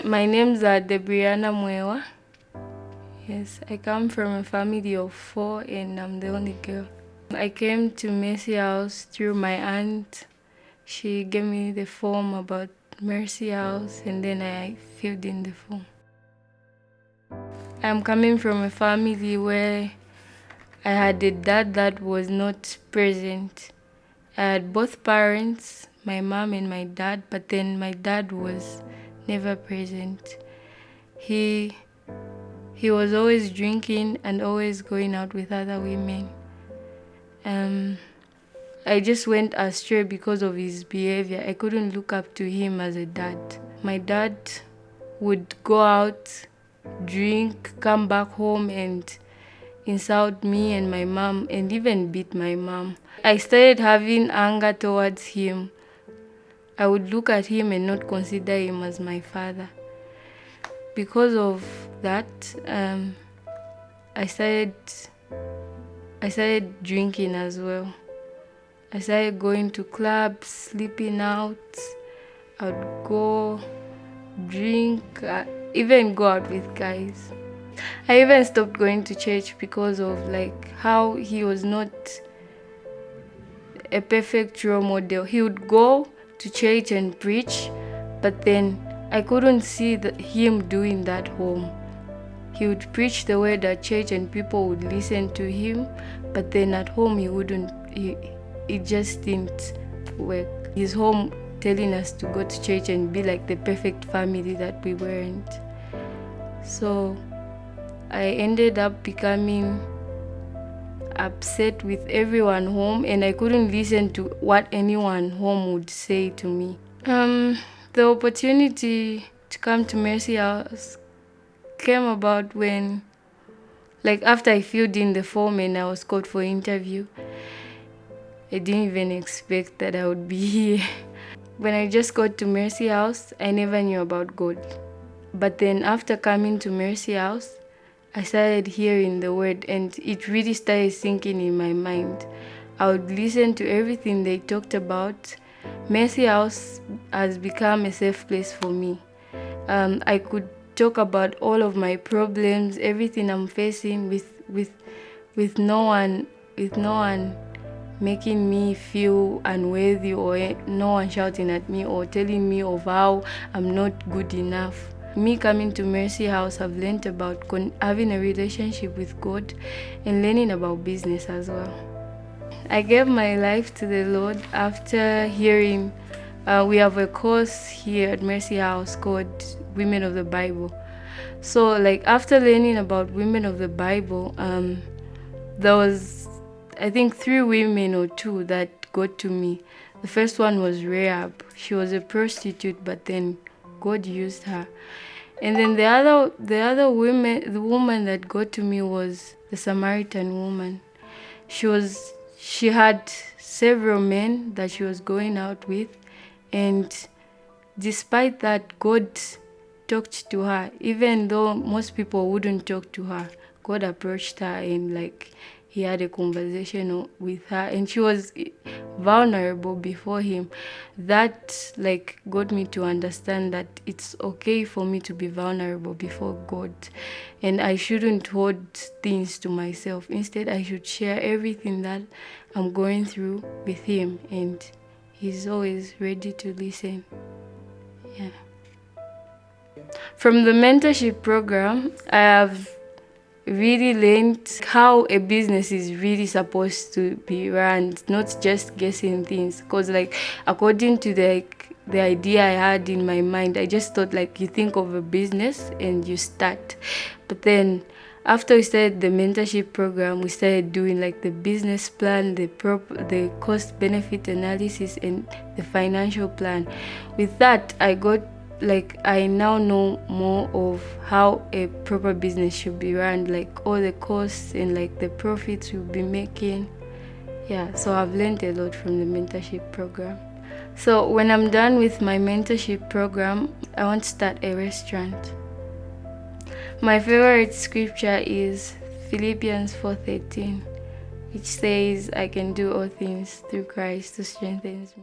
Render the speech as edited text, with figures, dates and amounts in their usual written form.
My name's Debriana. Yes, I come from a family of 4 and I'm the only girl. I came to Mercy House through my aunt. She gave me the form about Mercy House and then I filled in the form. I'm coming from a family where I had a dad that was not present. I had both parents, my mom and my dad, but then my dad was never present. He was always drinking and always going out with other women. I just went astray because of his behavior. I couldn't look up to him as a dad. My dad would go out, drink, come back home and insult me and my mom and even beat my mom. I started having anger towards him. I would look at him and not consider him as my father. Because of that, I started drinking as well. I started going to clubs, sleeping out. I'd go drink, even go out with guys. I even stopped going to church because of how he was not a perfect role model. He would go to church and preach, but then I couldn't see him doing that home. He would preach the word at church and people would listen to him, but then at home he wouldn't. It just didn't work. His home telling us to go to church and be like the perfect family that we weren't. So I ended up becoming upset with everyone home and I couldn't listen to what anyone home would say to me. The opportunity to come to Mercy House came about when, after I filled in the form and I was called for interview. I didn't even expect that I would be here. When I just got to Mercy House, I never knew about God. But then after coming to Mercy House, I started hearing the word and it really started sinking in my mind. I would listen to everything they talked about. Mercy House has become a safe place for me. I could talk about all of my problems, everything I'm facing with no one making me feel unworthy or no one shouting at me or telling me of how I'm not good enough. Me coming to Mercy House, I've learned about having a relationship with God and learning about business as well. I gave my life to the Lord after hearing, we have a course here at Mercy House called Women of the Bible. So after learning about Women of the Bible, there was I think 3 women or 2 that got to me. The first one was Rahab. She was a prostitute, but then God used her. And then the woman that got to me was the Samaritan woman. She had several men that she was going out with, and despite that, God talked to her. Even though most people wouldn't talk to her, God approached her and he had a conversation with her and she was vulnerable before him. That got me to understand that it's okay for me to be vulnerable before God and I shouldn't hold things to myself. Instead, I should share everything that I'm going through with him and he's always ready to listen. Yeah. From the mentorship program, I have really learned how a business is really supposed to be run, not just guessing things. Because according to the idea I had in my mind, I just thought you think of a business and you start. But then after we started the mentorship program, we started doing the business plan, the cost benefit analysis and the financial plan. With that, I got I now know more of how a proper business should be run, all the costs and the profits we'll be making. Yeah, so I've learned a lot from the mentorship program. So when I'm done with my mentorship program, I want to start a restaurant. My favorite scripture is Philippians 4:13, which says, I can do all things through Christ who strengthens me.